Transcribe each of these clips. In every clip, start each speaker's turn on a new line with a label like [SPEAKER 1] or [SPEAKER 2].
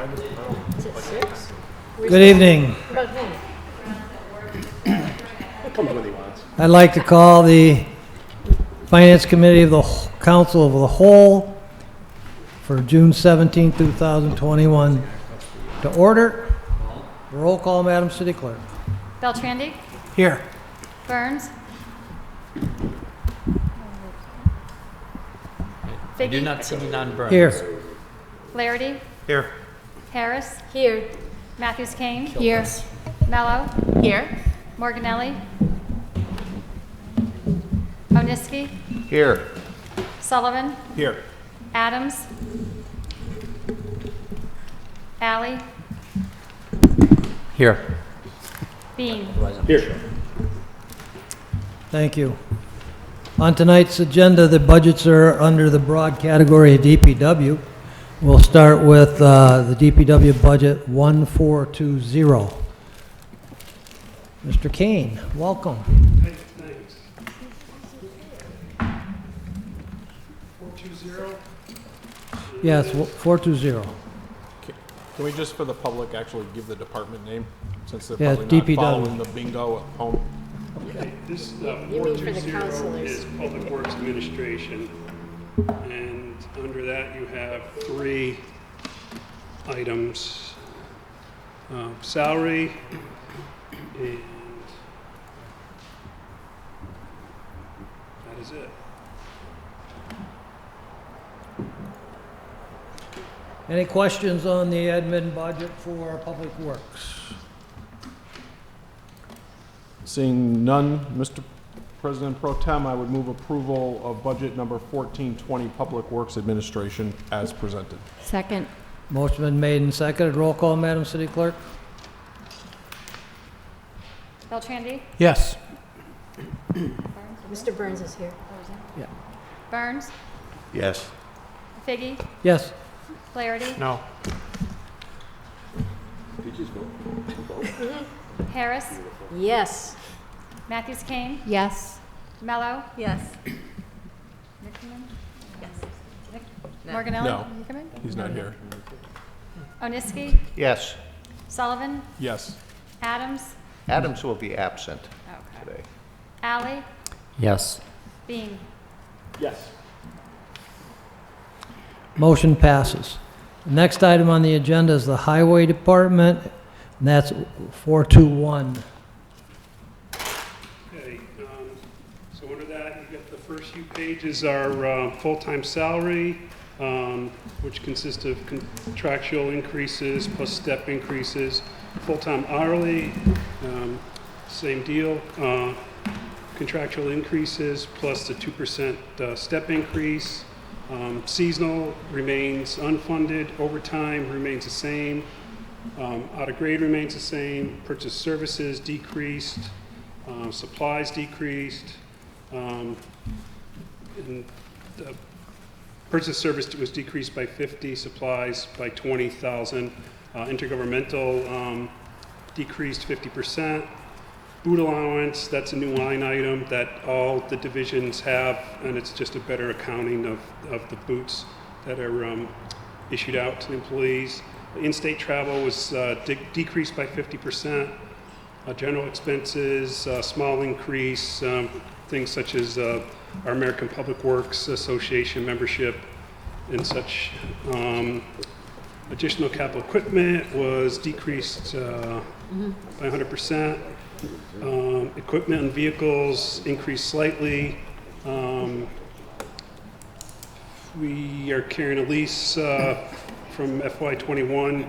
[SPEAKER 1] Is it 6?
[SPEAKER 2] Good evening.
[SPEAKER 1] About him.
[SPEAKER 3] Comes when he wants.
[SPEAKER 2] I'd like to call the Finance Committee of the Council of the Whole for June 17, 2021 to order. Roll call, Madam City Clerk.
[SPEAKER 4] Beltrandi,
[SPEAKER 2] Here.
[SPEAKER 4] Burns,
[SPEAKER 5] I do
[SPEAKER 4] Figgy,
[SPEAKER 5] not see non-Burns.
[SPEAKER 2] Here.
[SPEAKER 4] Flaherty,
[SPEAKER 3] Here.
[SPEAKER 4] Harris,
[SPEAKER 1] Here.
[SPEAKER 4] Matthews Kane,
[SPEAKER 1] Here.
[SPEAKER 4] Mello,
[SPEAKER 1] Here.
[SPEAKER 4] Morganelli, Oniski,
[SPEAKER 3] Here.
[SPEAKER 4] Sullivan,
[SPEAKER 3] Here.
[SPEAKER 4] Adams, Alley,
[SPEAKER 5] Here.
[SPEAKER 4] Bean.
[SPEAKER 3] Here.
[SPEAKER 2] Thank you. On tonight's agenda, the budgets are under the broad category of DPW. We'll start with the DPW budget 1420. Mr. Kane, welcome.
[SPEAKER 6] Thanks. 420?
[SPEAKER 2] Yes, 420.
[SPEAKER 3] Can we just, for the public, actually give the department name, since they're
[SPEAKER 2] Yeah,
[SPEAKER 3] probably not
[SPEAKER 2] DPW.
[SPEAKER 3] following the bingo at home?
[SPEAKER 6] Okay, this
[SPEAKER 1] You mean for the
[SPEAKER 6] 420
[SPEAKER 1] councilors.
[SPEAKER 6] is Public Works Administration. And under that, you have 3 items. Salary and that is it.
[SPEAKER 2] Any questions on the admin budget for Public Works?
[SPEAKER 3] Seeing none, Mr. President Pro Tem, I would move approval of budget number 1420, Public Works Administration, as presented.
[SPEAKER 1] Second.
[SPEAKER 2] Motion been made and seconded. Roll call, Madam City Clerk.
[SPEAKER 4] Beltrandi,
[SPEAKER 3] Yes.
[SPEAKER 1] Mr. Burns is here.
[SPEAKER 4] Burns,
[SPEAKER 3] Yes.
[SPEAKER 4] Figgy,
[SPEAKER 2] Yes.
[SPEAKER 4] Flaherty,
[SPEAKER 3] No.
[SPEAKER 4] Harris,
[SPEAKER 1] Yes.
[SPEAKER 4] Matthews Kane,
[SPEAKER 1] Yes.
[SPEAKER 4] Mello,
[SPEAKER 1] Yes.
[SPEAKER 4] Morganelli.
[SPEAKER 3] No.
[SPEAKER 4] You come in?
[SPEAKER 3] He's not here.
[SPEAKER 4] Oniski,
[SPEAKER 7] Yes,
[SPEAKER 4] Sullivan,
[SPEAKER 3] Yes.
[SPEAKER 4] Adams,
[SPEAKER 7] Adams will be absent
[SPEAKER 4] okay.
[SPEAKER 7] today.
[SPEAKER 4] Alley,
[SPEAKER 5] Yes.
[SPEAKER 4] Bean.
[SPEAKER 3] Yes.
[SPEAKER 2] Motion passes. The next item on the agenda is the Highway Department, and that's 421.
[SPEAKER 6] Okay, so under that, you get the first few pages are full-time salary, which consists of contractual increases plus step increases. Full-time hourly, same deal, contractual increases plus the 2% step increase. Seasonal remains unfunded, overtime remains the same, out of grade remains the same, purchase services decreased, supplies decreased, and the purchase service was decreased by 50, supplies by 20,000, intergovernmental decreased 50%. Boot allowance, that's a new line item that all the divisions have, and it's just a better accounting of the boots that are issued out to the employees. In-state travel was decreased by 50%. General expenses, small increase, things such as our American Public Works Association membership and such. Additional capital equipment was decreased by 100%. Equipment and vehicles increased slightly. We are carrying a lease from FY21,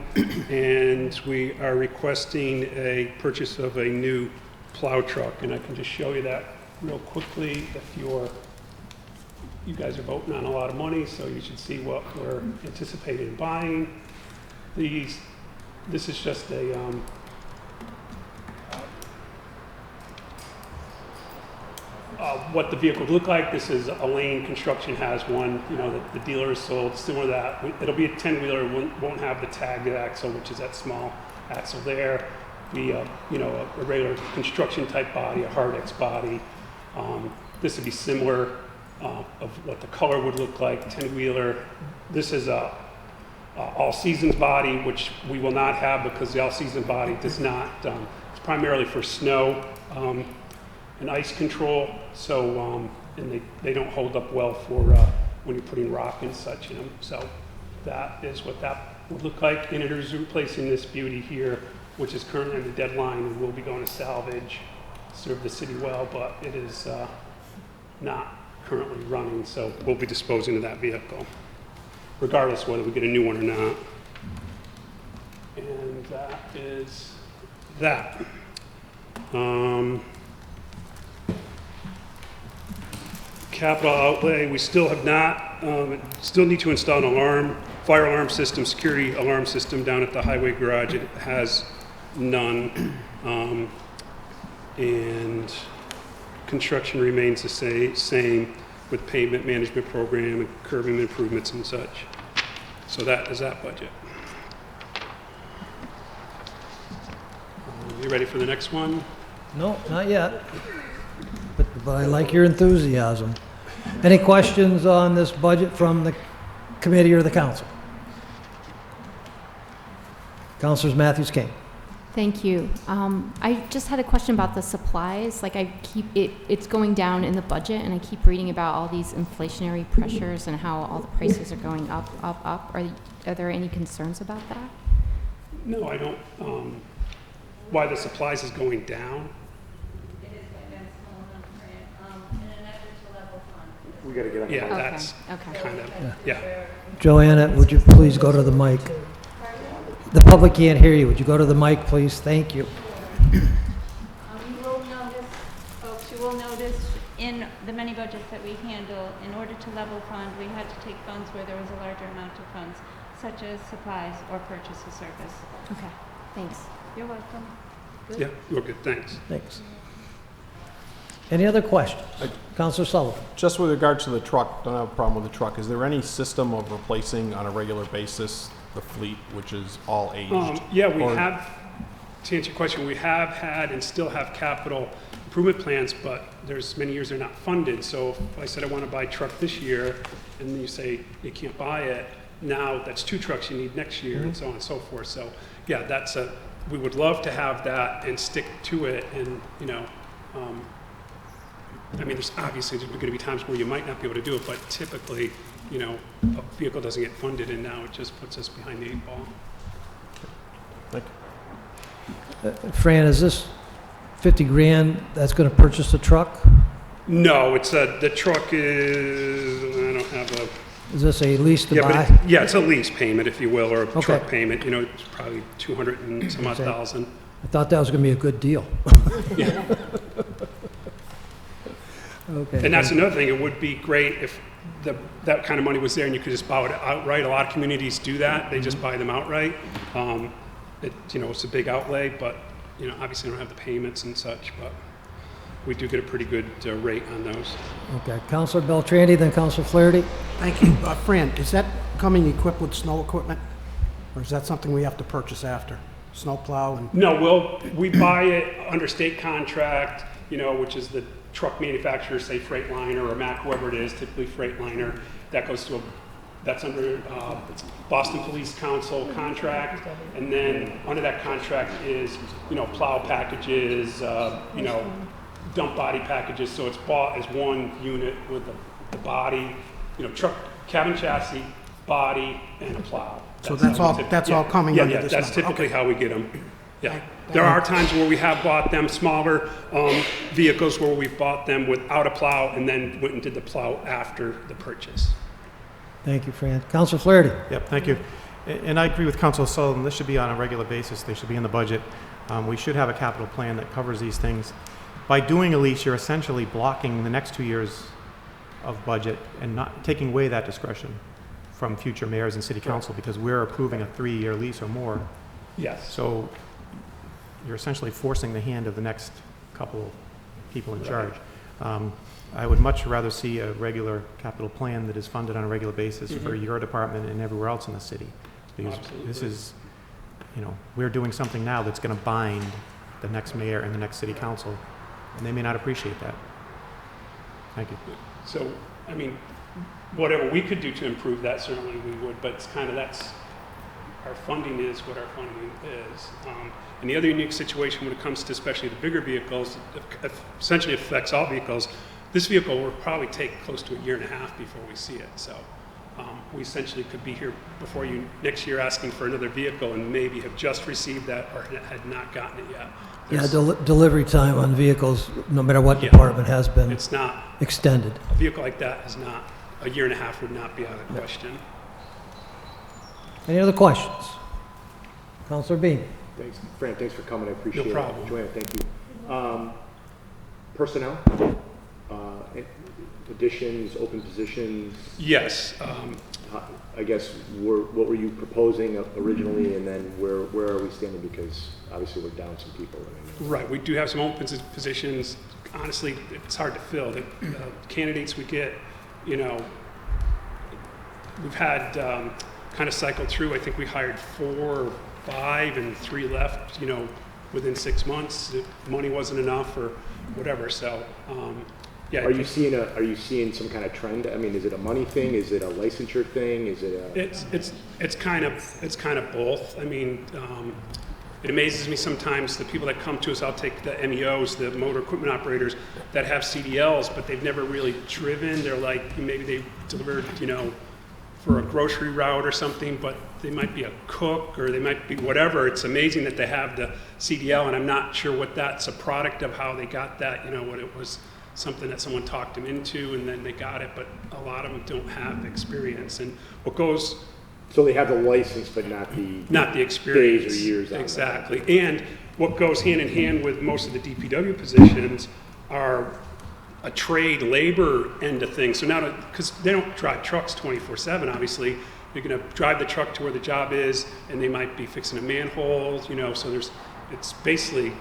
[SPEAKER 6] and we are requesting a purchase of a new plow truck. And I can just show you that real quickly. If you guys are voting on a lot of money, so you should see what we're anticipating buying. This is just a what the vehicle would look like. This is Elaine Construction has one, that the dealer has sold, similar to that. It'll be a 10-wheeler, won't have the tagged axle, which is that small axle there. Be a regular construction type body, a Hardex body. This would be similar of what the color would look like, 10-wheeler. This is all-seasons body, which we will not have because the all-season body does not, it's primarily for snow and ice control, so, and they don't hold up well for when you're putting rock and such in them. So that is what that would look like, and it is replacing this beauty here, which is currently on the deadline and will be going to salvage, serve the city well, but it is not currently running, so we'll be disposing of that vehicle, regardless whether we get a new one or not. And that is that. Capital outlay, we still have not, still need to install an alarm, fire alarm system, security alarm system down at the highway garage. It has none. And construction remains the same with pavement management program and curbing improvements and such. So that is that budget. You ready for the next one?
[SPEAKER 2] No, not yet. But I like your enthusiasm. Any questions on this budget from the committee or the council? Councilors Matthews King.
[SPEAKER 7] Thank you. I just had a question about the supplies. Like it's going down in the budget, and I keep reading about all these inflationary pressures and how all the prices are going up. Are there any concerns about that?
[SPEAKER 6] No, I don't. Why the supplies is going down?
[SPEAKER 3] We gotta get on.
[SPEAKER 6] Yeah,
[SPEAKER 7] Okay,
[SPEAKER 6] that's
[SPEAKER 7] okay.
[SPEAKER 6] kind of, yeah.
[SPEAKER 2] Joanna, would you please go to the mic? The public can't hear you. Would you go to the mic, please? Thank you.
[SPEAKER 4] You will notice, folks, you will notice in the many budgets that we handle, in order to level fund, we had to take funds where there was a larger amount of funds, such as supplies or purchase of service.
[SPEAKER 7] Okay, thanks.
[SPEAKER 4] You're welcome.
[SPEAKER 6] Yeah, we're good, thanks.
[SPEAKER 2] Thanks. Any other questions? Councilor Sullivan.
[SPEAKER 3] Just with regard to the truck, don't have a problem with the truck. Is there any system of replacing on a regular basis the fleet, which is all aged?
[SPEAKER 6] Yeah, we
[SPEAKER 3] Or-
[SPEAKER 6] have, to answer your question, we have had and still have capital improvement plans, but there's many years they're not funded. So if I said I want to buy a truck this year, and then you say you can't buy it, now that's 2 trucks you need next year, and so on and so forth. So yeah, we would love to have that and stick to it, and I mean, there's going to be times where you might not be able to do it, but typically, a vehicle doesn't get funded, and now it just puts us behind the 8 ball.
[SPEAKER 3] Thank you.
[SPEAKER 2] Fran, is this 50 grand that's going to purchase the truck?
[SPEAKER 6] No, the truck is, I don't have a,
[SPEAKER 2] Is this a lease to
[SPEAKER 6] yeah,
[SPEAKER 2] buy?
[SPEAKER 6] but it's a lease payment, if you will, or a
[SPEAKER 2] Okay.
[SPEAKER 6] truck payment. It's probably 200 and some odd
[SPEAKER 2] Okay.
[SPEAKER 6] thousand.
[SPEAKER 2] I thought that was going to be a good deal. Okay.
[SPEAKER 6] And that's another thing, it would be great if that kind of money was there and you could just buy it outright. A lot of communities do that, they just buy them outright. It's a big outlay, but, obviously don't have the payments and such, but we do get a pretty good rate on those.
[SPEAKER 2] Okay, Councilor Beltrandi, then Councilor Flaherty.
[SPEAKER 8] Thank you. Fran, is that coming equipped with snow equipment? Or is that something we have to purchase after? Snow plow and,
[SPEAKER 6] No, we buy it under state contract, which is the truck manufacturer, say Freightliner or Mack, whoever it is, typically Freightliner. That goes to that's under Boston Police Council contract, and then under that contract is, plow packages, dump body packages. So it's bought as one unit with the body, truck, cabin chassis, body, and a plow.
[SPEAKER 8] so that's
[SPEAKER 6] how
[SPEAKER 8] all,
[SPEAKER 6] we
[SPEAKER 8] that's all coming under this
[SPEAKER 6] that's
[SPEAKER 8] number?
[SPEAKER 6] typically
[SPEAKER 8] Okay.
[SPEAKER 6] how we get them. Yeah. There are times where we have bought them smaller vehicles where we've bought them without a plow and then went and did the plow after the purchase.
[SPEAKER 2] Thank you, Fran. Councilor Flaherty.
[SPEAKER 9] Yep, thank you. And I agree with Councilor Sullivan, this should be on a regular basis, they should be in the budget. We should have a capital plan that covers these things. By doing a lease, you're essentially blocking the next 2 years of budget and not taking away that discretion from future mayors and city council, because we're approving a 3-year lease or more.
[SPEAKER 6] Yes.
[SPEAKER 9] So you're essentially forcing the hand of the next couple people in charge. I would much rather see a regular capital plan that is funded on a regular basis for your department and everywhere else in the city. Because this is, we're doing something now that's going to bind the next mayor and the next city council, and they may not appreciate that. Thank you.
[SPEAKER 6] So, I mean, whatever we could do to improve that, certainly we would, but it's kind of, that's our funding is what our funding is. And the other unique situation when it comes to especially the bigger vehicles, it essentially affects all vehicles. This vehicle will probably take close to a year and a half before we see it. So we essentially could be here before you next year asking for another vehicle and maybe have just received that or had not gotten it yet.
[SPEAKER 2] Yeah, delivery time on vehicles, no matter what
[SPEAKER 6] Yeah.
[SPEAKER 2] department, has been
[SPEAKER 6] It's not,
[SPEAKER 2] extended.
[SPEAKER 6] a vehicle like that is not, a year and a half would not be out of the question.
[SPEAKER 2] Any other questions? Counselor Bean?
[SPEAKER 10] Thanks, Fran, thanks for coming, I appreciate it.
[SPEAKER 6] problem.
[SPEAKER 10] Joanna, thank you. Personnel, additions, open positions,
[SPEAKER 6] Yes,
[SPEAKER 10] I guess, what were you proposing originally, and then where are we standing, because obviously we're down some people.
[SPEAKER 6] right, we do have some open positions. Honestly, it's hard to fill. The candidates we get, you know, we've had kind of cycled through. I think we hired 4 or 5 and 3 left, you know, within 6 months. The money wasn't enough or whatever, so, yeah.
[SPEAKER 10] Are you seeing some kind of trend? I mean, is it a money thing? Is it a licensure thing? Is it a?
[SPEAKER 6] It's kind of both. I mean, it amazes me sometimes the people that come to us. I'll take the MEOs, the motor equipment operators that have CDLs, but they've never really driven. They're like, maybe they delivered, you know, for a grocery route or something, but they might be a cook or they might be whatever. It's amazing that they have the CDL, and I'm not sure what that's a product of, how they got that, you know, what it was something that someone talked them into and then they got it, but a lot of them don't have experience. And what goes...
[SPEAKER 10] So they have the license, but not the
[SPEAKER 6] experience.
[SPEAKER 10] days or years on it.
[SPEAKER 6] Exactly. And what goes hand in hand with most of the DPW positions are a trade labor end of things. So now, because they don't drive trucks 24/7, obviously, they're going to drive the truck to where the job is, and they might be fixing a manhole, you know. So it's basically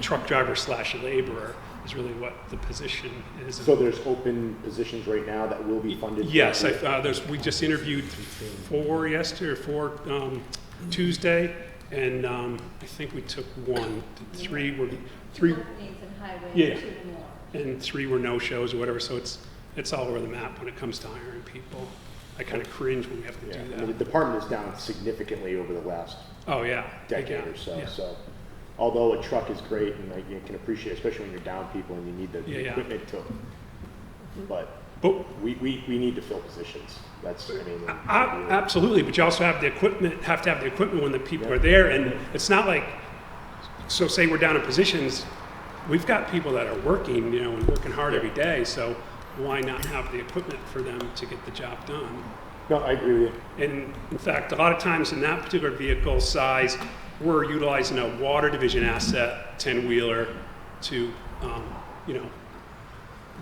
[SPEAKER 6] truck driver / laborer is really what the position is.
[SPEAKER 10] So there's open positions right now that will be funded?
[SPEAKER 6] Yes, we just interviewed 4 yesterday or 4 Tuesday, and I think we took 1. 3 were yeah, and 3 were no-shows or whatever. So it's all over the map when it comes to hiring people. I kind of cringe when we have to do that.
[SPEAKER 10] I mean, the department is down significantly over the last decade or so.
[SPEAKER 6] Yeah.
[SPEAKER 10] So, although a truck is great, and you can appreciate, especially when you're down people and you need the equipment to. But we need to fill positions. That's, I mean.
[SPEAKER 6] Absolutely, but you also have to have the equipment when the people are there, and it's not like, so say we're down in positions, we've got people that are working, you know, and working hard every day, so why not have the equipment for them to get the job done?
[SPEAKER 10] No, I agree with you.
[SPEAKER 6] And in fact, a lot of times in that particular vehicle size, we're utilizing a water division asset, 10-wheeler, to, you know,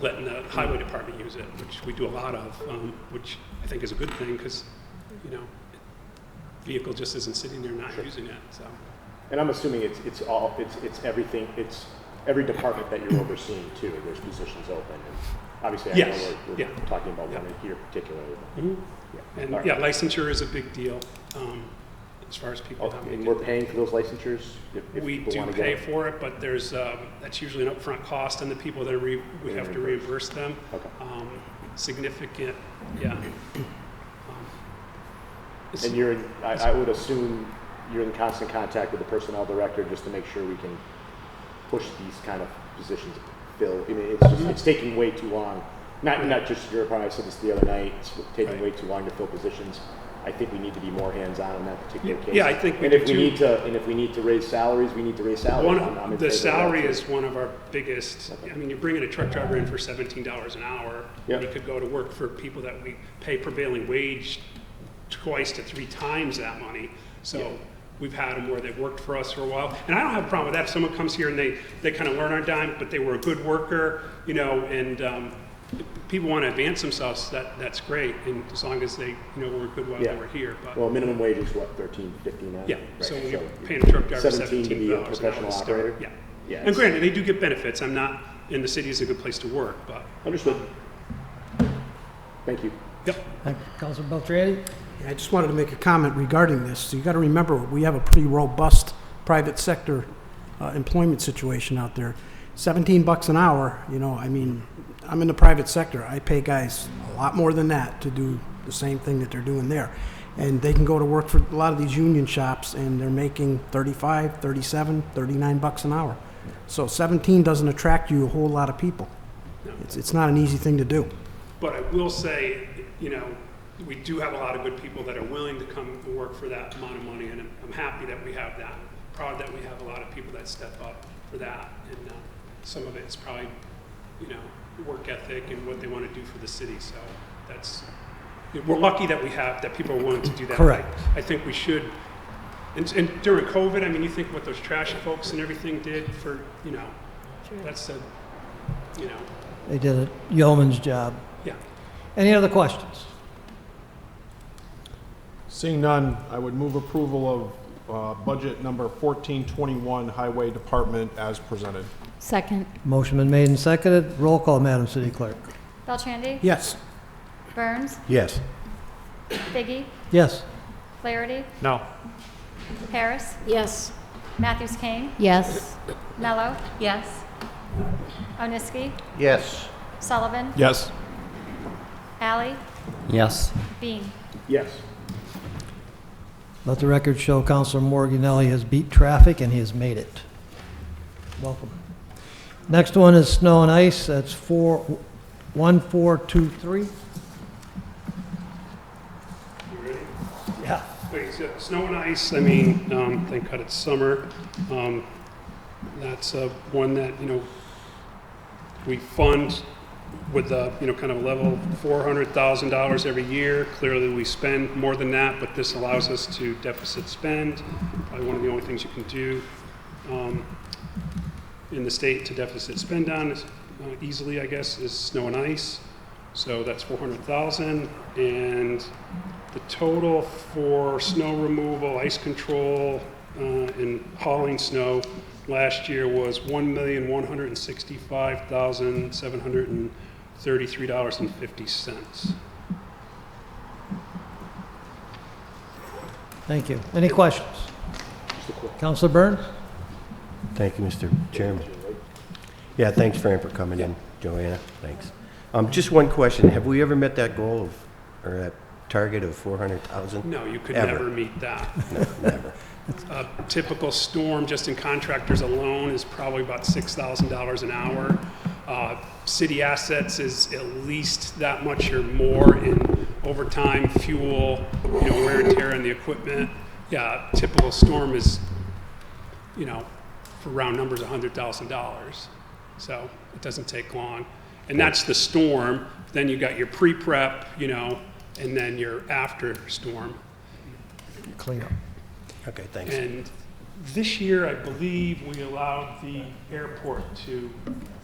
[SPEAKER 6] letting the highway department use it, which we do a lot of, which I think is a good thing, because, you know, vehicle just isn't sitting there not using it. So.
[SPEAKER 10] And I'm assuming it's everything. It's every department that you're overseeing too. There's positions open, and obviously I know we're talking about one in here particularly.
[SPEAKER 6] Mm-hmm. And licensure is a big deal. As far as people
[SPEAKER 10] and we're paying for those licensures? If
[SPEAKER 6] we do pay for it, but there's that's usually an upfront cost, and the people that we have to reimburse them.
[SPEAKER 10] Okay.
[SPEAKER 6] Significant,
[SPEAKER 10] and I would assume you're in constant contact with the personnel director just to make sure we can push these kind of positions fill. I mean, it's taking way too long. Not just your department. I said this the other night. It's taking way too long to fill positions. I think we need to be more hands-on in that particular case.
[SPEAKER 6] Yeah, I think
[SPEAKER 10] if we need to raise salaries, we need to raise salaries.
[SPEAKER 6] The salary is one of our biggest. Okay. I mean, you're bringing a truck driver in for $17 an hour. Yep. He could go to work for people that we pay prevailing wage 2 to 3 times that money. So we've had them where they've worked for us for a while. And I don't have a problem with that. If someone comes here and they kind of learn our dime, but they were a good worker, you know, and people want to advance themselves, that's great, and as long as they, you know, were good while they were here. But
[SPEAKER 10] well, minimum wage is what, $13, $15 now?
[SPEAKER 6] Yeah, right. So when you're paying a truck driver $17
[SPEAKER 10] to be a professional operator?
[SPEAKER 6] Yeah. And granted, they do get benefits. I'm not, in the city is a good place to work, but.
[SPEAKER 10] Understood. Thank you.
[SPEAKER 2] Yep. Thank you. Councilor Beltrandi?
[SPEAKER 8] I just wanted to make a comment regarding this. So you got to remember, we have a pretty robust private sector employment situation out there. $17 an hour, you know, I mean, I'm in the private sector. I pay guys a lot more than that to do the same thing that they're doing there. And they can go to work for a lot of these union shops, and they're making 35, 37, 39 bucks an hour. So 17 doesn't attract you a whole lot of people. It's not an easy thing to do.
[SPEAKER 6] But I will say, we do have a lot of good people that are willing to come and work for that amount of money, and I'm happy that we have that. Proud that we have a lot of people that step up for that, and some of it's probably, work ethic and what they want to do for the city. So we're lucky that that people are willing to do that.
[SPEAKER 2] Correct.
[SPEAKER 6] I think we should. And during COVID, I mean, you think what those trash folks and everything did for, that's
[SPEAKER 2] They did a yeoman's job.
[SPEAKER 6] yeah.
[SPEAKER 2] Any other questions?
[SPEAKER 3] Seeing none, I would move approval of budget number 1421, Highway Department, as presented.
[SPEAKER 7] Second.
[SPEAKER 2] Motion been made and seconded. Roll call, Madam City Clerk.
[SPEAKER 4] Beltrandy?
[SPEAKER 8] Yes.
[SPEAKER 4] Burns?
[SPEAKER 5] Yes.
[SPEAKER 4] Biggie?
[SPEAKER 2] Yes.
[SPEAKER 4] Flaherty?
[SPEAKER 9] No.
[SPEAKER 4] Harris?
[SPEAKER 1] Yes.
[SPEAKER 4] Matthews Kane?
[SPEAKER 7] Yes.
[SPEAKER 4] Mello? Yes. Oniski?
[SPEAKER 5] Yes.
[SPEAKER 4] Sullivan?
[SPEAKER 3] Yes.
[SPEAKER 4] Alley?
[SPEAKER 5] Yes.
[SPEAKER 4] Bean?
[SPEAKER 10] Yes.
[SPEAKER 2] Let the record show Councilor Morganelli has beat traffic and he has made it. Welcome. Next one is snow and ice. That's 1423.
[SPEAKER 6] You ready?
[SPEAKER 2] Yeah.
[SPEAKER 6] Okay, so snow and ice, I mean, thank God it's summer. That's one that, we fund with a, kind of a level $400,000 every year. Clearly, we spend more than that, but this allows us to deficit spend. Probably one of the only things you can do in the state to deficit spend on easily, I guess, is snow and ice. So that's $400,000, and the total for snow removal, ice control, and hauling snow last year was $1,165,733.50.
[SPEAKER 2] Thank you. Any questions? Councilor Burns?
[SPEAKER 5] Thank you, Mr. Chairman. Yeah, thanks, Fran, for coming in. Joanna, thanks. Just one question. Have we ever met that goal or that target of 400,000?
[SPEAKER 6] No, you could
[SPEAKER 5] Ever.
[SPEAKER 6] never meet that.
[SPEAKER 5] No, never.
[SPEAKER 6] A typical storm, just in contractors alone, is probably about $6,000 an hour. City assets is at least that much or more in overtime, fuel, wear and tear on the equipment. Yeah, a typical storm is, for round numbers, $100,000. So it doesn't take long. And that's the storm. Then you got your pre-prep, and then your after storm.
[SPEAKER 2] Clean up.
[SPEAKER 5] Okay, thanks.
[SPEAKER 6] And this year, I believe we allowed the airport to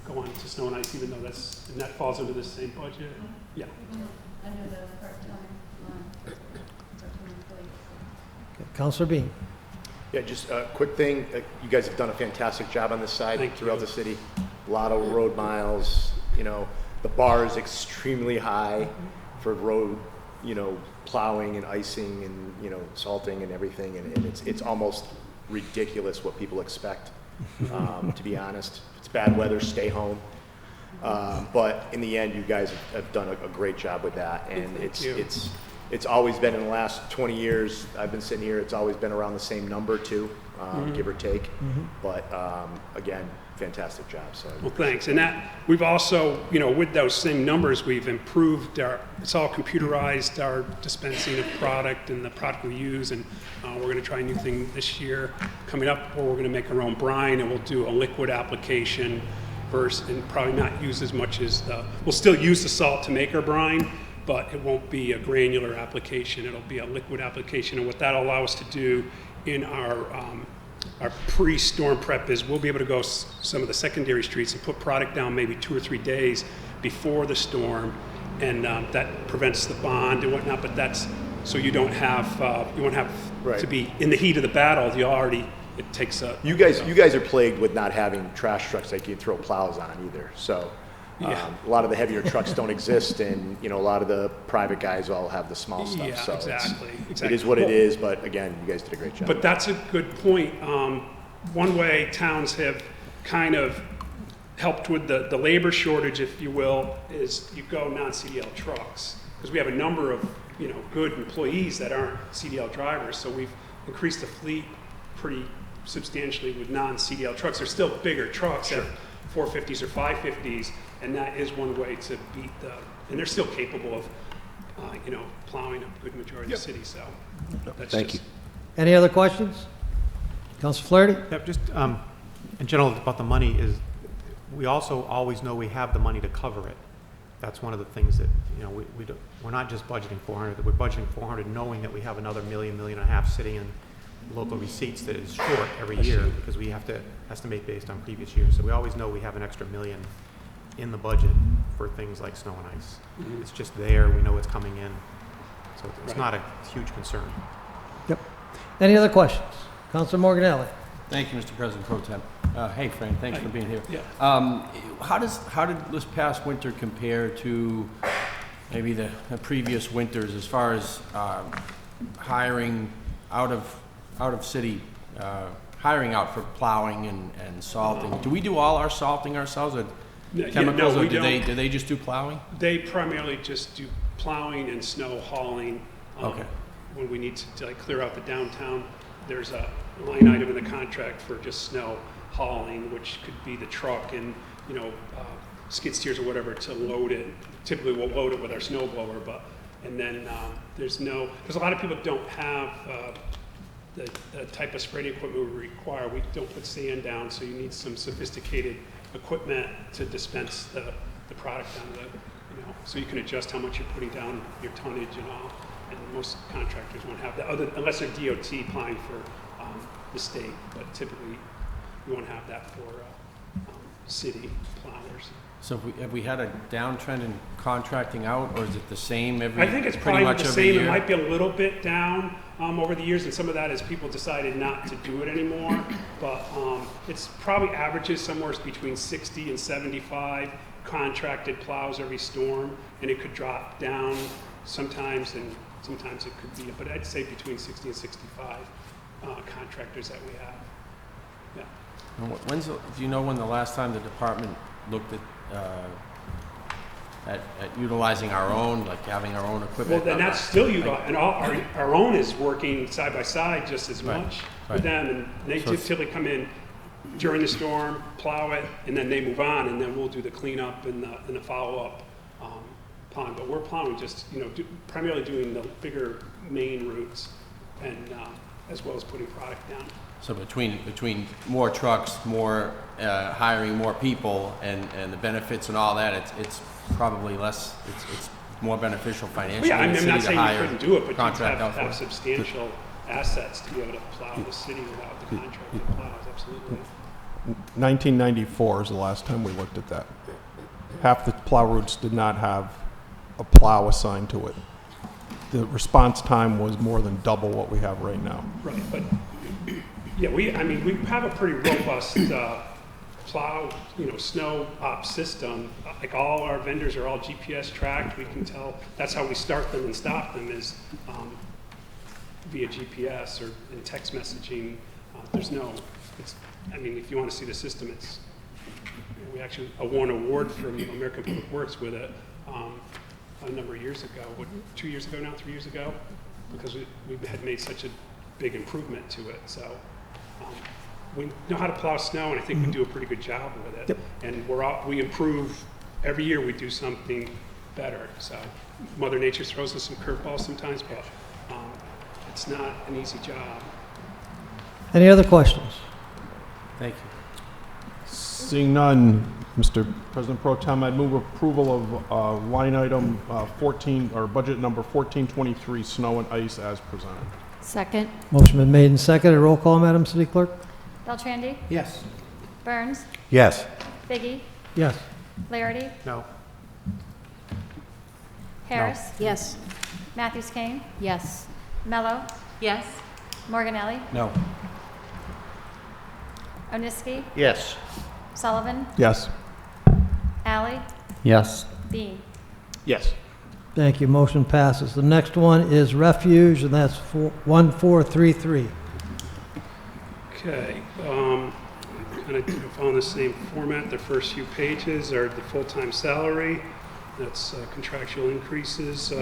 [SPEAKER 6] go on to snow and ice, even though that falls under the same budget. Yeah.
[SPEAKER 4] Under the part-time employees.
[SPEAKER 2] Okay. Councilor Bean?
[SPEAKER 10] Yeah, just a quick thing. You guys have done a fantastic job on this side
[SPEAKER 6] Thank
[SPEAKER 10] throughout
[SPEAKER 6] you.
[SPEAKER 10] the city. A lot of road miles. The bar is extremely high for road, plowing and icing and salting and everything, and it's almost ridiculous what people expect. To be honest, if it's bad weather, stay home. But in the end, you guys have done a great job with that, and it's always been, in the last 20 years I've been sitting here, it's always been around the same number too, give or take. But again, fantastic job. So
[SPEAKER 6] Well, thanks. And that we've also, with those same numbers, we've improved it's all computerized, our dispensing of product and the product we use. And we're going to try a new thing this year coming up where we're going to make our own brine, and we'll do a liquid application and probably not use as much as we'll still use the salt to make our brine, but it won't be a granular application. It'll be a liquid application. And what that'll allow us to do in our pre-storm prep is we'll be able to go some of the secondary streets and put product down maybe 2 or 3 days before the storm, and that prevents the bond and whatnot. But that's so you won't have
[SPEAKER 10] Right.
[SPEAKER 6] to be in the heat of the battle. It takes a.
[SPEAKER 10] you guys are plagued with not having trash trucks that you can throw plows on either. So
[SPEAKER 6] Yeah.
[SPEAKER 10] a lot of the heavier trucks don't exist, and a lot of the private guys all have the small stuff.
[SPEAKER 6] Yeah,
[SPEAKER 10] so
[SPEAKER 6] exactly.
[SPEAKER 10] it is what it is. But again, you guys did a great job.
[SPEAKER 6] But that's a good point. One way towns have kind of helped with the labor shortage, if you will, is you go non-CDL trucks. Because we have a number of, good employees that aren't CDL drivers. So we've increased the fleet pretty substantially with non-CDL trucks. They're still bigger trucks,
[SPEAKER 10] Sure.
[SPEAKER 6] 450s or 550s, and that is one way to beat and they're still capable of, plowing a good majority of the city. So that's
[SPEAKER 10] Thank
[SPEAKER 6] just,
[SPEAKER 10] you.
[SPEAKER 2] Any other questions? Council Flaherty?
[SPEAKER 9] Yep, just in general about the money is, we also always know we have the money to cover it. That's one of the things that, we're not just budgeting 400, we're budgeting 400 knowing that we have another million and a half sitting in local receipts that is short every year because we have to estimate based on previous years. So we always know we have an extra million in the budget for things like snow and ice.
[SPEAKER 6] Mhm.
[SPEAKER 9] It's just there, we know it's coming in. So it's not a huge concern.
[SPEAKER 2] Yep. Any other questions? Councilor Morganelli?
[SPEAKER 11] Thank you, Mr. President Pro Tem. Hey, Frank, thanks for being here.
[SPEAKER 6] Yeah.
[SPEAKER 11] How did this past winter compare to maybe the previous winters as far as hiring out of city, hiring out for plowing and salting? Do we do all our salting ourselves, or chemicals,
[SPEAKER 6] no,
[SPEAKER 11] or
[SPEAKER 6] we
[SPEAKER 11] do
[SPEAKER 6] don't.
[SPEAKER 11] they just do plowing?
[SPEAKER 6] They primarily just do plowing and snow hauling.
[SPEAKER 11] Okay.
[SPEAKER 6] When we need to clear out the downtown, there's a line item in the contract for just snow hauling, which could be the truck and, skid steers or whatever to load it. Typically we'll load it with our snow blower, and then there's a lot of people don't have the type of spraying equipment we require. We don't put sand down, so you need some sophisticated equipment to dispense the product down so you can adjust how much you're putting down, your tonnage and all. And most contractors won't have that, unless they're DOT applying for the state. But typically, you won't have that for city plowers.
[SPEAKER 11] So have we had a downtrend in contracting out, or is it the same every?
[SPEAKER 6] I think it's
[SPEAKER 11] pretty
[SPEAKER 6] probably
[SPEAKER 11] much
[SPEAKER 6] the
[SPEAKER 11] every
[SPEAKER 6] same.
[SPEAKER 11] year?
[SPEAKER 6] It might be a little bit down over the years, and some of that is people decided not to do it anymore. But it's probably averages somewhere between 60 and 75 contracted plows every storm, and it could drop down sometimes, and sometimes it could be, but I'd say between 60 and 65 contractors that we have. Yeah.
[SPEAKER 11] And do you know when the last time the department looked at utilizing our own, like having our own equipment?
[SPEAKER 6] Well, then that's still and our own is working side by side just as much with them, and they typically come in during the storm, plow it, and then they move on, and then we'll do the cleanup and the follow-up plowing. But we're plowing just, primarily doing the bigger main routes, and as well as putting product down.
[SPEAKER 11] So between more trucks, more hiring more people, and the benefits and all that, it's probably less. It's more beneficial financially.
[SPEAKER 6] Yeah,
[SPEAKER 11] in the
[SPEAKER 6] I'm not
[SPEAKER 11] city
[SPEAKER 6] saying
[SPEAKER 11] to
[SPEAKER 6] you couldn't do it, but you
[SPEAKER 11] contract
[SPEAKER 6] have
[SPEAKER 11] out
[SPEAKER 6] to have
[SPEAKER 11] for it.
[SPEAKER 6] substantial assets to be able to plow the city without the contracted plows. Absolutely.
[SPEAKER 3] 1994 is the last time we looked at that. Half the plow routes did not have a plow assigned to it. The response time was more than double what we have right now.
[SPEAKER 6] Right, but yeah, we have a pretty robust plow, snow op system. Like all our vendors are all GPS tracked. We can tell. That's how we start them and stop them is via GPS or in text messaging. If you want to see the system, we actually won an award from American Public Works with it a number of years ago. 2 years ago now, 3 years ago, because we had made such a big improvement to it. So we know how to plow snow, and I think we do a pretty good job with it.
[SPEAKER 2] Yep.
[SPEAKER 6] And we improve every year. We do something better. So Mother Nature throws us some curveballs sometimes, but it's not an easy job.
[SPEAKER 2] Any other questions?
[SPEAKER 11] Thank you.
[SPEAKER 3] Seeing none, Mr. President Pro Tem, I'd move approval of line item 14, or budget number 1423, snow and ice as presented.
[SPEAKER 7] Second.
[SPEAKER 2] Motion been made and seconded. Roll call, Madam City Clerk?
[SPEAKER 4] Beltrandy,
[SPEAKER 8] Yes.
[SPEAKER 4] Burns,
[SPEAKER 5] Yes.
[SPEAKER 4] Biggie,
[SPEAKER 2] Yes.
[SPEAKER 4] Flaherty,
[SPEAKER 9] No.
[SPEAKER 4] Harris,
[SPEAKER 1] Yes.
[SPEAKER 4] Matthews Kane,
[SPEAKER 7] Yes.
[SPEAKER 4] Mello,
[SPEAKER 1] Yes.
[SPEAKER 4] Morganelli,
[SPEAKER 11] No.
[SPEAKER 4] Oniski,
[SPEAKER 5] Yes.
[SPEAKER 4] Sullivan,
[SPEAKER 3] Yes.
[SPEAKER 4] Alley,
[SPEAKER 11] Yes.
[SPEAKER 4] Bean.
[SPEAKER 10] Yes.
[SPEAKER 2] Thank you. Motion passes. The next one is refuge, and that's 1433.
[SPEAKER 6] Okay, kind of following the same format. The first few pages are the full-time salary. That's contractual increases.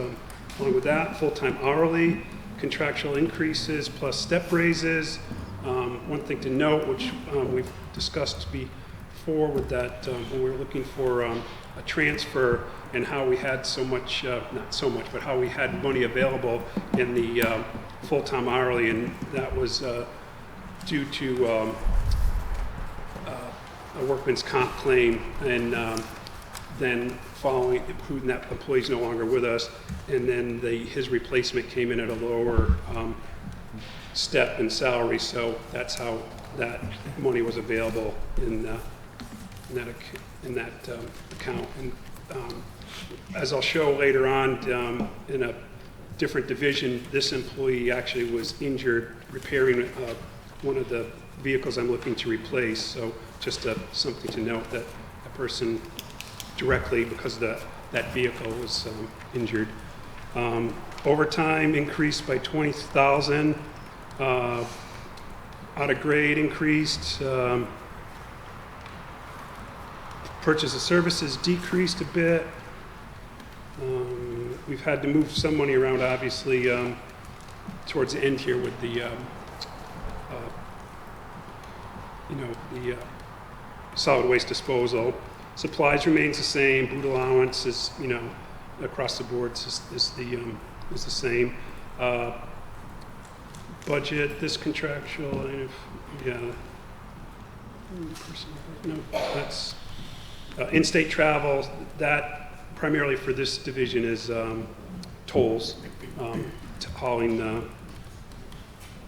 [SPEAKER 6] Along with that, full-time hourly, contractual increases plus step raises. One thing to note, which we've discussed before with that, when we were looking for a transfer and how we had so much, not so much, but how we had money available in the full-time hourly, and that was due to a workman's comp claim, and then following, who that employee's no longer with us, and then his replacement came in at a lower step in salary, so that's how that money was available in that account. And as I'll show later on, in a different division, this employee actually was injured repairing one of the vehicles I'm looking to replace, so just something to note that a person directly, because that vehicle was injured. Overtime increased by 20,000. Out of grade increased. Purchase of services decreased a bit. We've had to move some money around, obviously, towards the end here with the solid waste disposal. Supplies remains the same. Boot allowance is, across the board is the same. Budget, this contractual, that's in-state travel. That primarily for this division is tolls, hauling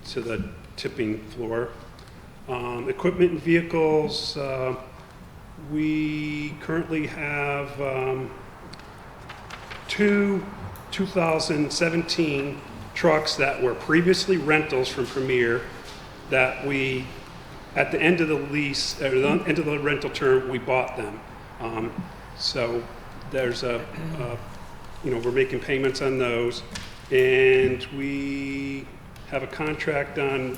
[SPEAKER 6] to the tipping floor. Equipment and vehicles, we currently have two 2017 trucks that were previously rentals from Premier that we, at the end of the lease, or the end of the rental term, we bought them. So there's we're making payments on those, and we have a contract on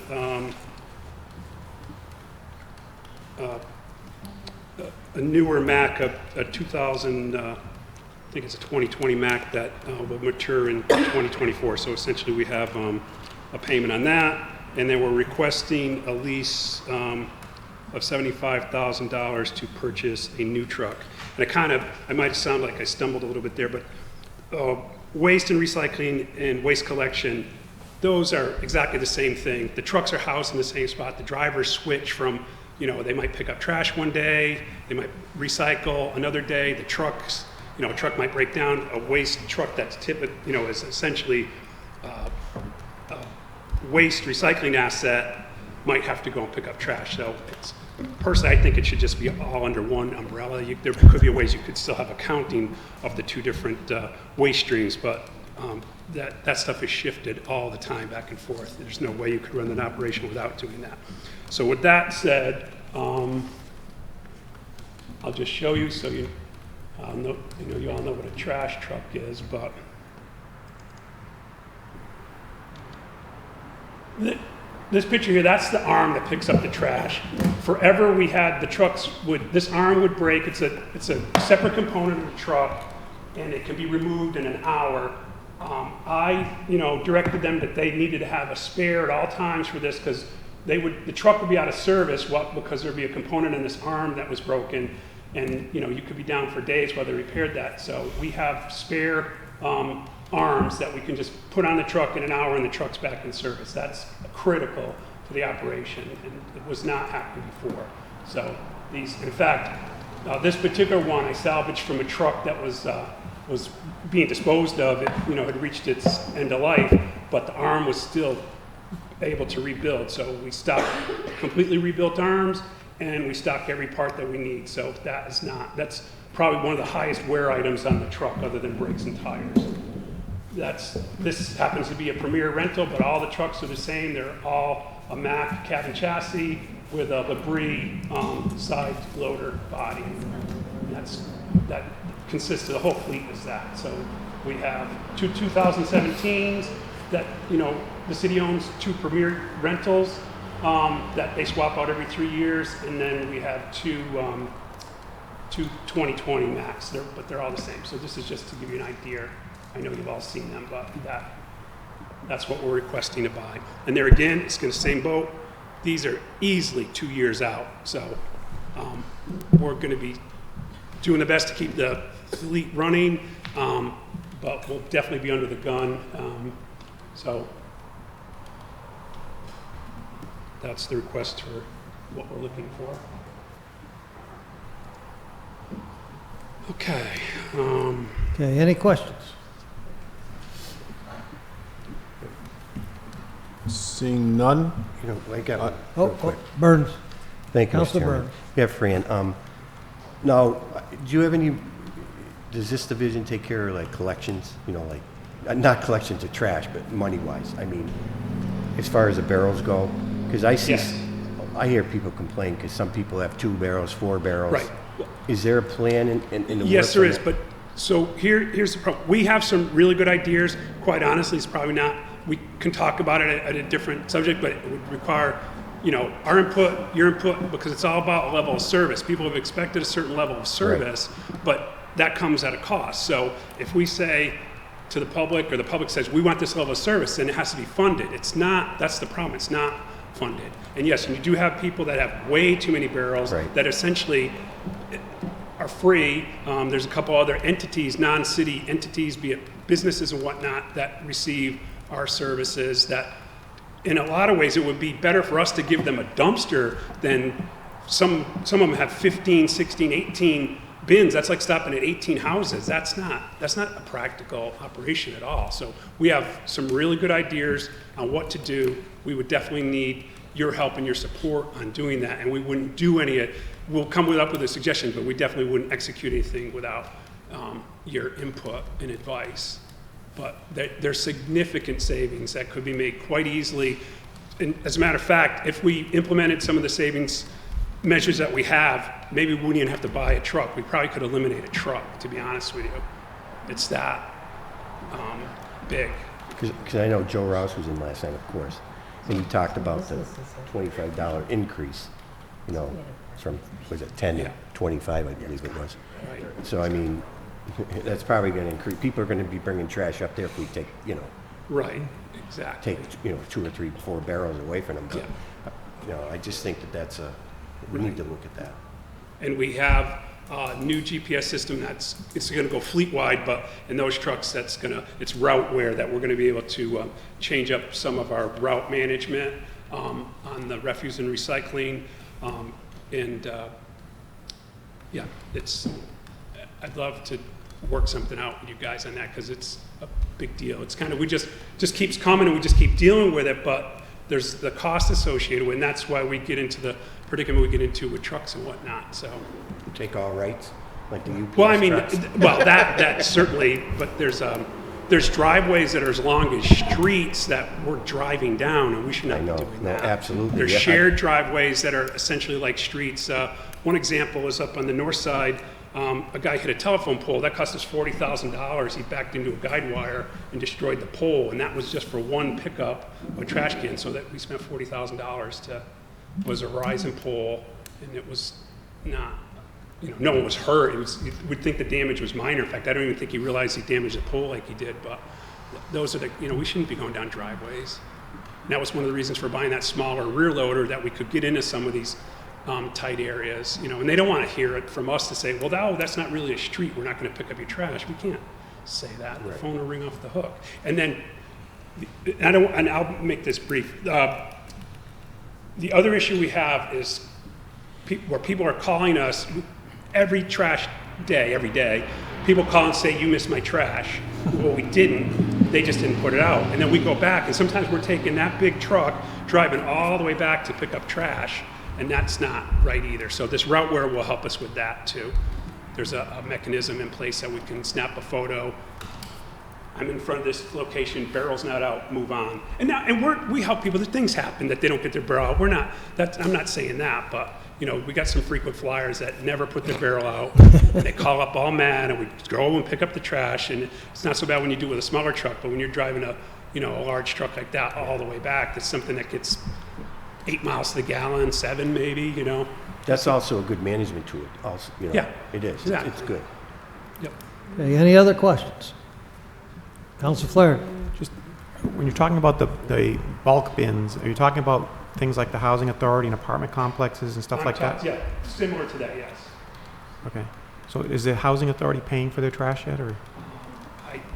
[SPEAKER 6] a newer Mac, a 2000, I think it's a 2020 Mac that will mature in 2024. So essentially we have a payment on that, and then we're requesting a lease of $75,000 to purchase a new truck. And I might sound like I stumbled a little bit there, but waste and recycling and waste collection, those are exactly the same thing. The trucks are housed in the same spot. The drivers switch from, they might pick up trash one day, they might recycle another day. The trucks, a truck might break down. A waste truck that's is essentially a waste recycling asset might have to go and pick up trash. So personally, I think it should just be all under one umbrella. There could be ways you could still have accounting of the two different waste streams, but that stuff is shifted all the time back and forth. There's no way you could run an operation without doing that. So with that said, I'll just show you so you all know what a trash truck is, but this picture here, that's the arm that picks up the trash. Forever we had the trucks this arm would break. It's a separate component of the truck, and it can be removed in an hour. I directed them that they needed to have a spare at all times for this, because the truck would be out of service because there'd be a component in this arm that was broken, and you could be down for days while they repaired that. So we have spare arms that we can just put on the truck in an hour, and the truck's back in service. That's critical to the operation, and it was not happening before. So in fact, this particular one I salvaged from a truck that was being disposed of. It had reached its end of life, but the arm was still able to rebuild. So we stocked completely rebuilt arms, and we stock every part that we need. So that's probably one of the highest wear items on the truck, other than brakes and tires. This happens to be a Premier rental, but all the trucks are the same. They're all a Mack cabin chassis with a Labrie side loader body. That consists of the whole fleet is that. So we have two 2017s that the city owns, two Premier rentals that they swap out every 3 years, and then we have two 2020 Macks, but they're all the same. So this is just to give you an idea I know you've all seen them, but that's what we're requesting to buy. And there again, it's going to same boat. These are easily 2 years out, so we're going to be doing the best to keep the fleet running, but we'll definitely be under the gun. So that's the request for what we're looking for. Okay.
[SPEAKER 2] Okay, any questions?
[SPEAKER 3] Seeing none,
[SPEAKER 5] You know, I got one.
[SPEAKER 2] Oh,
[SPEAKER 5] real quick.
[SPEAKER 2] Burns.
[SPEAKER 5] Thank you, Mr.
[SPEAKER 2] Councilor
[SPEAKER 5] Chairman.
[SPEAKER 2] Burns.
[SPEAKER 5] Yeah, Fran, now, do you have any, does this division take care of like collections, you know, like, not collections of trash, but money-wise? I mean, as far as the barrels go? Because I see,
[SPEAKER 6] Yes.
[SPEAKER 5] I hear people complain because some people have 2 barrels, 4 barrels.
[SPEAKER 6] Right.
[SPEAKER 5] Is there a plan in the works?
[SPEAKER 6] Yes, there
[SPEAKER 5] on
[SPEAKER 6] is,
[SPEAKER 5] that?
[SPEAKER 6] but so here's the problem. We have some really good ideas. Quite honestly, it's probably not, we can talk about it at a different subject, but it would require, you know, our input, your input, because it's all about level of service. People have expected a certain level of service, but that comes at a cost. So if we say to the public, or the public says, we want this level of service, then it has to be funded. It's not, that's the problem, it's not funded. And yes, you do have people that have way too many barrels
[SPEAKER 5] Right.
[SPEAKER 6] that essentially are free. There's a couple other entities, non-city entities, be it businesses and whatnot, that receive our services that in a lot of ways it would be better for us to give them a dumpster than some of them have 15, 16, 18 bins. That's like stopping at 18 houses. That's not a practical operation at all. So we have some really good ideas on what to do. We would definitely need your help and your support on doing that, and we wouldn't do any of it. We'll come up with a suggestion, but we definitely wouldn't execute anything without your input and advice. But there's significant savings that could be made quite easily. And as a matter of fact, if we implemented some of the savings measures that we have, maybe we wouldn't even have to buy a truck. We probably could eliminate a truck, to be honest with you. It's that big.
[SPEAKER 5] Because I know Joe Rouse was in last night, of course, and he talked about the $25 increase, you know, from, was it 10 to 25, I believe it was.
[SPEAKER 6] Right.
[SPEAKER 5] So, I mean, that's probably going to increase. People are going to be bringing trash up there if we take, you know,
[SPEAKER 6] Right, exactly.
[SPEAKER 5] take, you know, 2 or 3, 4 barrels away from them. But,
[SPEAKER 6] Yeah.
[SPEAKER 5] you know, I just think that that's we need to look at that.
[SPEAKER 6] And we have a new GPS system it's going to go fleet-wide, but in those trucks, it's routeware that we're going to be able to change up some of our route management on the refuse and recycling. Yeah, I'd love to work something out with you guys on that because it's a big deal. It's kind of, we just keeps coming and we just keep dealing with it, but there's the cost associated with it, and that's why we get into the predicament we get into with trucks and whatnot, so.
[SPEAKER 5] Take all rights, like the UPS
[SPEAKER 6] Well, I mean,
[SPEAKER 5] trucks.
[SPEAKER 6] well, that certainly, but there's driveways that are as long as streets that we're driving down, and we should
[SPEAKER 5] I
[SPEAKER 6] not
[SPEAKER 5] know,
[SPEAKER 6] be doing
[SPEAKER 5] no,
[SPEAKER 6] that.
[SPEAKER 5] absolutely.
[SPEAKER 6] There's
[SPEAKER 5] yeah.
[SPEAKER 6] shared driveways that are essentially like streets. One example is up on the north side. A guy hit a telephone pole. That cost us $40,000. He backed into a guide wire and destroyed the pole, and that was just for one pickup of a trash can. So that we spent $40,000 to. It was a rising pole, and it was not. You know, no one was hurt. You would think the damage was minor. In fact, I don't even think he realized he damaged the pole like he did. But those are we shouldn't be going down driveways. And that was one of the reasons for buying that smaller rear loader, that we could get into some of these tight areas. You know, and they don't want to hear it from us to say, well, no, that's not really a street. We're not going to pick up your trash. We can't say that. The phone will ring off the hook. And then, and I'll make this brief. The other issue we have is where people are calling us every day, people call and say, you missed my trash. Well, we didn't. They just didn't put it out. And then we go back, and sometimes we're taking that big truck, driving all the way back to pick up trash, and that's not right either. So this routeware will help us with that too. There's a mechanism in place that we can snap a photo. I'm in front of this location, barrel's not out, move on. And we help people. Things happen that they don't get their barrel out. I'm not saying that, but you know, we got some frequent flyers that never put their barrel out. And they call up all mad, and we go and pick up the trash. And it's not so bad when you do it with a smaller truck, but when you're driving a large truck like that all the way back, that's something that gets 8 miles to the gallon, 7 maybe, you know.
[SPEAKER 5] That's also a good management tool. Also, you know,
[SPEAKER 6] Yeah,
[SPEAKER 5] it is.
[SPEAKER 6] exactly.
[SPEAKER 5] It's good.
[SPEAKER 6] Yep.
[SPEAKER 2] Okay, any other questions? Council Flaherty.
[SPEAKER 9] Just, when you're talking about the bulk bins, are you talking about things like the housing authority and apartment complexes and stuff like that?
[SPEAKER 6] Yeah, similar to that, yes.
[SPEAKER 9] Okay. So is the housing authority paying for their trash yet, or?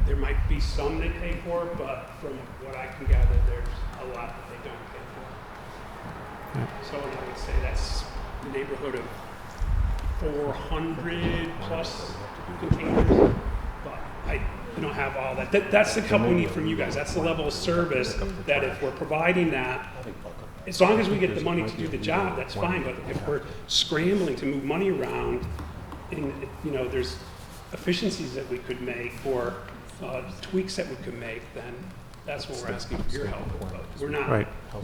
[SPEAKER 6] There might be some they pay for, but from what I can gather, there's a lot that they don't pay for.
[SPEAKER 9] Yeah.
[SPEAKER 6] So I would say that's the neighborhood of 400 plus containers, but I don't have all that. That's the couple we need from you guys. That's the level of service that if we're providing that, as long as we get the money to do the job, that's fine. But if we're scrambling to move money around, and there's efficiencies that we could make or tweaks that we could make, then that's what we're asking for your help. But we're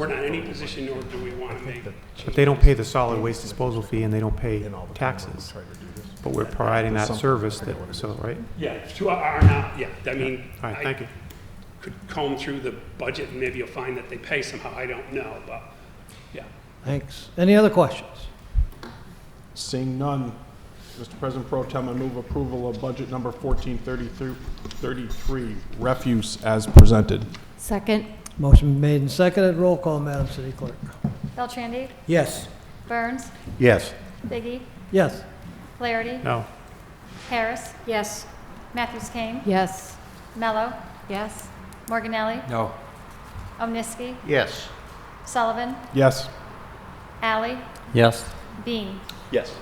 [SPEAKER 6] not in any position, nor do we want to make.
[SPEAKER 9] But they don't pay the solid waste disposal fee and they don't pay taxes. But we're providing that service, right?
[SPEAKER 6] Yeah, to our not. Yeah, I mean,
[SPEAKER 9] All right, thank you.
[SPEAKER 6] Could comb through the budget and maybe you'll find that they pay somehow. I don't know, but yeah.
[SPEAKER 2] Thanks. Any other questions?
[SPEAKER 3] Seeing none, Mr. President Pro Tem, I move approval of budget number 1433, refuse as presented.
[SPEAKER 7] Second.
[SPEAKER 2] Motion made and seconded. Roll call, Madam City Clerk.
[SPEAKER 1] Beltrandy,
[SPEAKER 8] Yes.
[SPEAKER 1] Burns,
[SPEAKER 5] Yes.
[SPEAKER 1] Biggie,
[SPEAKER 2] Yes.
[SPEAKER 4] Flaherty,
[SPEAKER 9] No.
[SPEAKER 4] Harris,
[SPEAKER 1] yes.
[SPEAKER 4] Matthews Kane,
[SPEAKER 7] Yes.
[SPEAKER 4] Mello,
[SPEAKER 7] Yes.
[SPEAKER 4] Morganelli,
[SPEAKER 11] No.
[SPEAKER 4] Omniski,
[SPEAKER 5] Yes.
[SPEAKER 4] Sullivan,
[SPEAKER 3] Yes.
[SPEAKER 4] Alley,
[SPEAKER 11] Yes.
[SPEAKER 4] Bean.
[SPEAKER 10] Yes.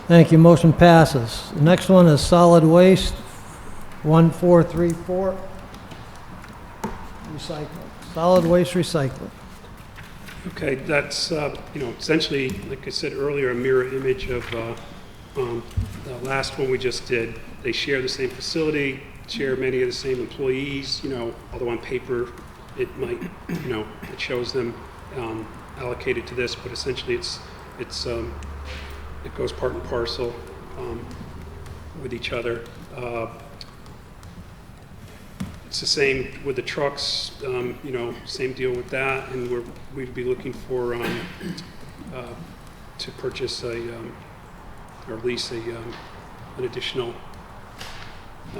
[SPEAKER 2] Thank you. Motion passes. The next one is solid waste, 1434. Recycling. Solid waste recycling.
[SPEAKER 6] Okay, that's, essentially, like I said earlier, a mirror image of the last one we just did. They share the same facility, share many of the same employees, although on paper it might, it shows them allocated to this, but essentially it goes part and parcel with each other. It's the same with the trucks, same deal with that, and we'd be looking for to purchase or lease an additional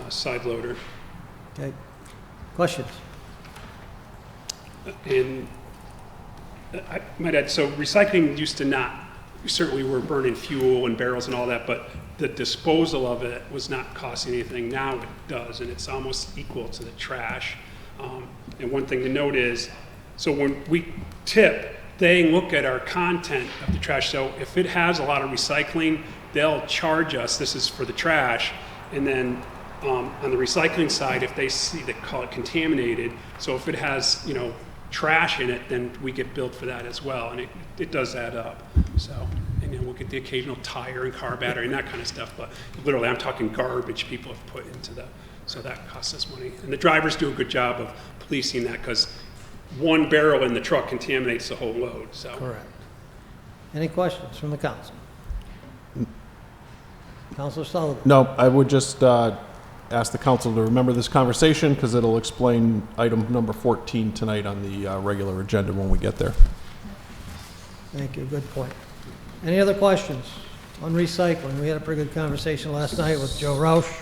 [SPEAKER 6] side loader.
[SPEAKER 2] Okay. Questions?
[SPEAKER 6] And I might add, so recycling used to not, we certainly were burning fuel and barrels and all that, but the disposal of it was not costing anything. Now it does, and it's almost equal to the trash. And one thing to note is, so when we tip, they look at our content of the trash. So if it has a lot of recycling, they'll charge us, this is for the trash, and then on the recycling side, if they see, they call it contaminated. So if it has, trash in it, then we get billed for that as well, and it does add up. So, and then we'll get the occasional tire and car battery and that kind of stuff, but literally I'm talking garbage people have put into so that costs us money. And the drivers do a good job of policing that, because one barrel in the truck contaminates the whole load, so.
[SPEAKER 2] Correct. Any questions from the council? Councilor Sullivan?
[SPEAKER 3] No, I would just ask the council to remember this conversation because it'll explain item number 14 tonight on the regular agenda when we get there.
[SPEAKER 2] Thank you. Good point. Any other questions on recycling? We had a pretty good conversation last night with Joe Roush.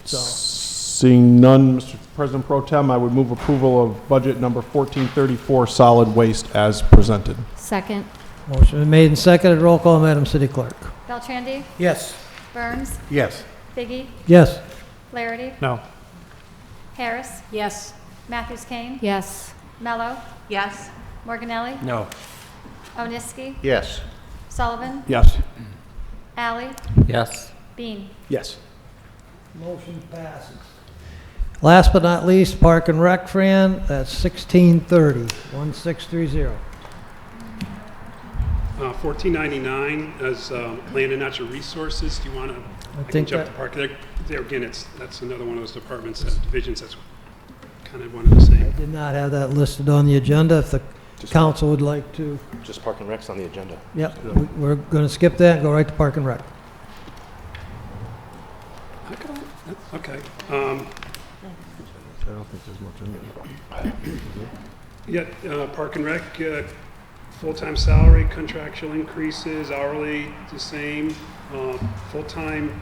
[SPEAKER 2] So,
[SPEAKER 3] Seeing none, Mr. President Pro Tem, I would move approval of budget number 1434, solid waste as presented.
[SPEAKER 7] Second.
[SPEAKER 2] motion been made and seconded. Roll call, Madam City Clerk.
[SPEAKER 4] Beltrandy,
[SPEAKER 8] Yes.
[SPEAKER 4] Burns,
[SPEAKER 5] Yes.
[SPEAKER 4] Biggie,
[SPEAKER 2] Yes.
[SPEAKER 4] Flaherty,
[SPEAKER 9] No.
[SPEAKER 4] Harris,
[SPEAKER 1] Yes.
[SPEAKER 4] Matthews Kane,
[SPEAKER 7] Yes.
[SPEAKER 4] Mello,
[SPEAKER 1] Yes.
[SPEAKER 4] Morganelli,
[SPEAKER 11] No.
[SPEAKER 4] Omniski,
[SPEAKER 5] Yes.
[SPEAKER 4] Sullivan,
[SPEAKER 3] Yes.
[SPEAKER 4] Alley,
[SPEAKER 11] Yes.
[SPEAKER 4] Bean.
[SPEAKER 10] Yes.
[SPEAKER 2] Motion passes. Last but not least, Park and Rec, Fran, that's 1630, 1630.
[SPEAKER 6] 1499 as land and natural resources. Do you want to? I can
[SPEAKER 2] think
[SPEAKER 6] jump
[SPEAKER 2] that-
[SPEAKER 6] to park there again. That's another one of those departments, divisions. That's kind of one of the same.
[SPEAKER 2] Did not have that listed on the agenda. If the council would like to,
[SPEAKER 10] Just Park and Rec's on the agenda.
[SPEAKER 2] yep, we're going to skip that and go right to Park and Rec.
[SPEAKER 6] Okay.
[SPEAKER 3] I don't think there's much in there.
[SPEAKER 6] Yeah, Park and Rec, full-time salary, contractual increases, hourly the same. Full-time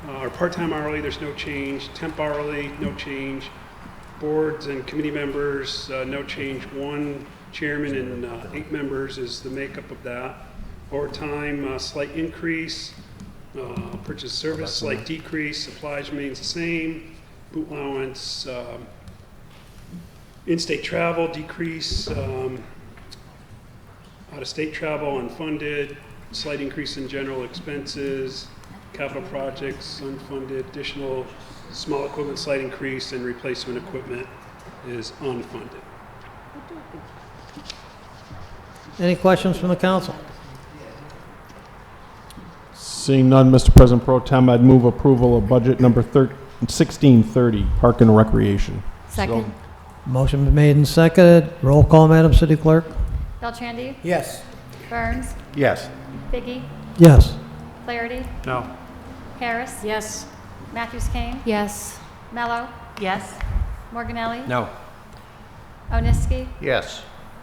[SPEAKER 6] Our part-time hourly, there's no change. Temp hourly, no change. Boards and committee members, no change. 1 chairman and 8 members is the makeup of that. Overtime, slight increase. Purchase service, slight decrease. Supplies remains the same. Boot allowance, in-state travel, decrease. Out-of-state travel, unfunded. Slight increase in general expenses. Capital projects, unfunded. Additional small equipment, slight increase, and replacement equipment is unfunded.
[SPEAKER 2] Any questions from the council?
[SPEAKER 3] Seeing none, Mr. President Pro Tem, I'd move approval of budget number 1630, Park and Recreation.
[SPEAKER 7] Second.
[SPEAKER 2] Motion been made and seconded. Roll call, Madam City Clerk.
[SPEAKER 1] Beltrandy,
[SPEAKER 8] Yes.
[SPEAKER 1] Burns,
[SPEAKER 5] Yes.
[SPEAKER 1] Biggie,
[SPEAKER 2] Yes.
[SPEAKER 1] Flaherty,
[SPEAKER 9] No.
[SPEAKER 1] Harris,
[SPEAKER 4] Yes.
[SPEAKER 1] Matthews Kane,
[SPEAKER 7] Yes.
[SPEAKER 1] Mello,
[SPEAKER 4] Yes.
[SPEAKER 1] Morganelli,
[SPEAKER 11] No.
[SPEAKER 1] Oniski,
[SPEAKER 11] Yes.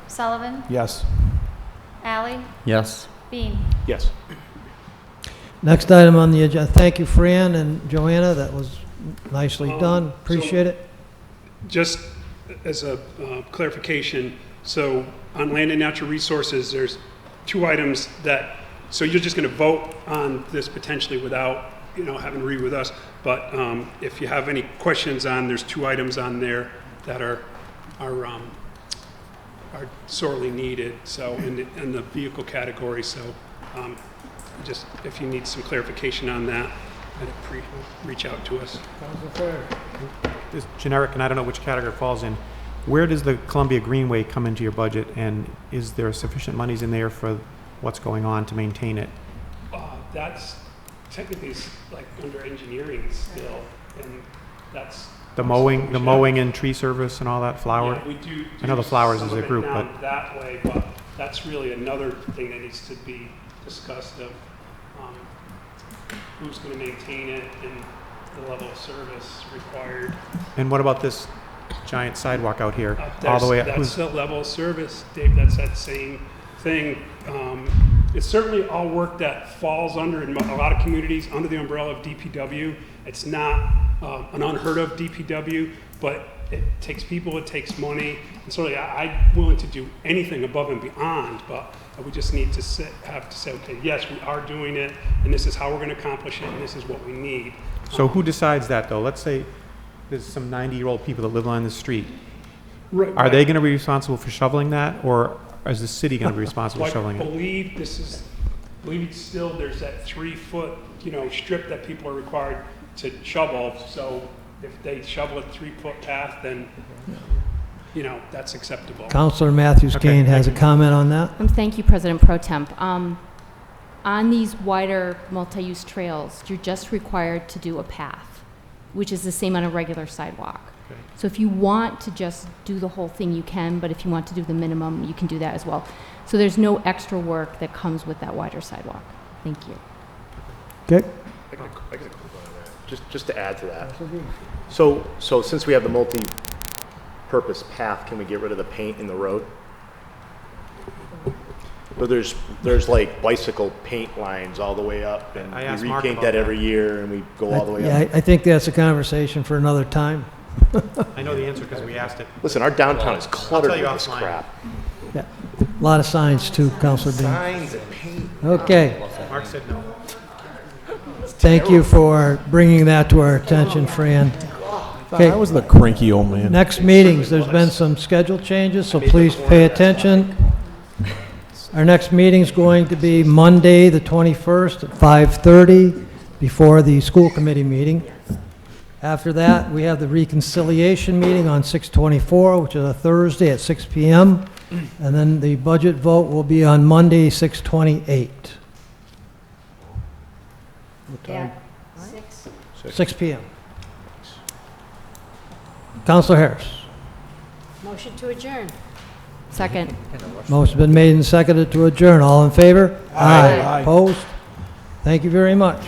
[SPEAKER 1] Sullivan,
[SPEAKER 3] Yes.
[SPEAKER 1] Alley,
[SPEAKER 11] Yes.
[SPEAKER 1] Bean.
[SPEAKER 10] Yes.
[SPEAKER 2] Next item on the agenda, thank you, Fran and Joanna, that was nicely done, appreciate it.
[SPEAKER 6] Just as a clarification, so on land and natural resources, there's 2 items that, so you're just going to vote on this potentially without, having to read with us. But if you have any questions on, there's 2 items on there that are sorely needed. So in the vehicle category. So just if you need some clarification on that, reach out to us.
[SPEAKER 9] It's generic, and I don't know which category it falls in. Where does the Columbia Greenway come into your budget, and is there sufficient monies in there for what's going on to maintain it?
[SPEAKER 6] That's technically like under engineering still, and that's
[SPEAKER 9] The mowing and tree service and all that, flower?
[SPEAKER 6] Yeah, we do
[SPEAKER 9] I know the flowers
[SPEAKER 6] some
[SPEAKER 9] is a
[SPEAKER 6] of it
[SPEAKER 9] group,
[SPEAKER 6] now
[SPEAKER 9] but
[SPEAKER 6] that way, but that's really another thing that needs to be discussed of who's going to maintain it and the level of service required.
[SPEAKER 9] and what about this giant sidewalk out here, all the way up?
[SPEAKER 6] That's the level of service, Dave. That's that same thing. It's certainly all work that falls under, in a lot of communities, under the umbrella of DPW. It's not an unheard of DPW, but it takes people, it takes money. And so I'm willing to do anything above and beyond, but we just need to have to say, okay, yes, we are doing it, and this is how we're going to accomplish it, and this is what we need.
[SPEAKER 9] So who decides that, though? Let's say there's some 90-year-old people that live on the street.
[SPEAKER 6] Right,
[SPEAKER 9] Are they going to be responsible for shoveling that, or is the city going to be responsible
[SPEAKER 6] Well,
[SPEAKER 9] for shoveling
[SPEAKER 6] I
[SPEAKER 9] it?
[SPEAKER 6] believe it's still, there's that 3-foot, strip that people are required to shovel. So if they shovel a 3-foot path, then, that's acceptable.
[SPEAKER 2] Councilor Matthews
[SPEAKER 9] Okay,
[SPEAKER 2] Kane has a
[SPEAKER 9] thank you.
[SPEAKER 2] comment on that.
[SPEAKER 7] Thank you, President Pro Temp. On these wider multi-use trails, you're just required to do a path, which is the same on a regular sidewalk.
[SPEAKER 9] Okay.
[SPEAKER 7] So if you want to just do the whole thing, you can, but if you want to do the minimum, you can do that as well. So there's no extra work that comes with that wider sidewalk. Thank you.
[SPEAKER 2] Okay.
[SPEAKER 10] I got a quick one on that. Just to add to that. So since we have the multi-purpose path, can we get rid of the paint in the road? So there's like bicycle paint lines all the way up, and
[SPEAKER 9] I asked
[SPEAKER 10] we
[SPEAKER 9] Mark
[SPEAKER 10] repaint
[SPEAKER 9] about
[SPEAKER 10] that every year, and we go all the way
[SPEAKER 2] Yeah,
[SPEAKER 10] up.
[SPEAKER 2] I think that's a conversation for another time.
[SPEAKER 9] I know the answer because we asked it.
[SPEAKER 10] Listen, our downtown is cluttered
[SPEAKER 9] tell you
[SPEAKER 10] with this
[SPEAKER 9] offline.
[SPEAKER 10] crap.
[SPEAKER 2] Yeah. A lot of signs too, Councilor Bean.
[SPEAKER 10] Signs and paint.
[SPEAKER 2] Okay,
[SPEAKER 9] Mark said no.
[SPEAKER 2] thank you for bringing that to our attention, Fran. Okay.
[SPEAKER 3] I was the cranky old man.
[SPEAKER 2] Next meetings, there's been some schedule changes, so please pay attention. Our next meeting's going to be Monday, the 21st at 5:30 before the school committee meeting. After that, we have the reconciliation meeting on 6/24, which is a Thursday at 6 p.m. And then the budget vote will be on Monday, 6/28. What time? 6 p.m. Councilor Harris.
[SPEAKER 1] Motion to adjourn.
[SPEAKER 7] Second.
[SPEAKER 2] Motion's been made and seconded to adjourn. All in favor?
[SPEAKER 3] Aye.
[SPEAKER 2] Opposed? Thank you very much.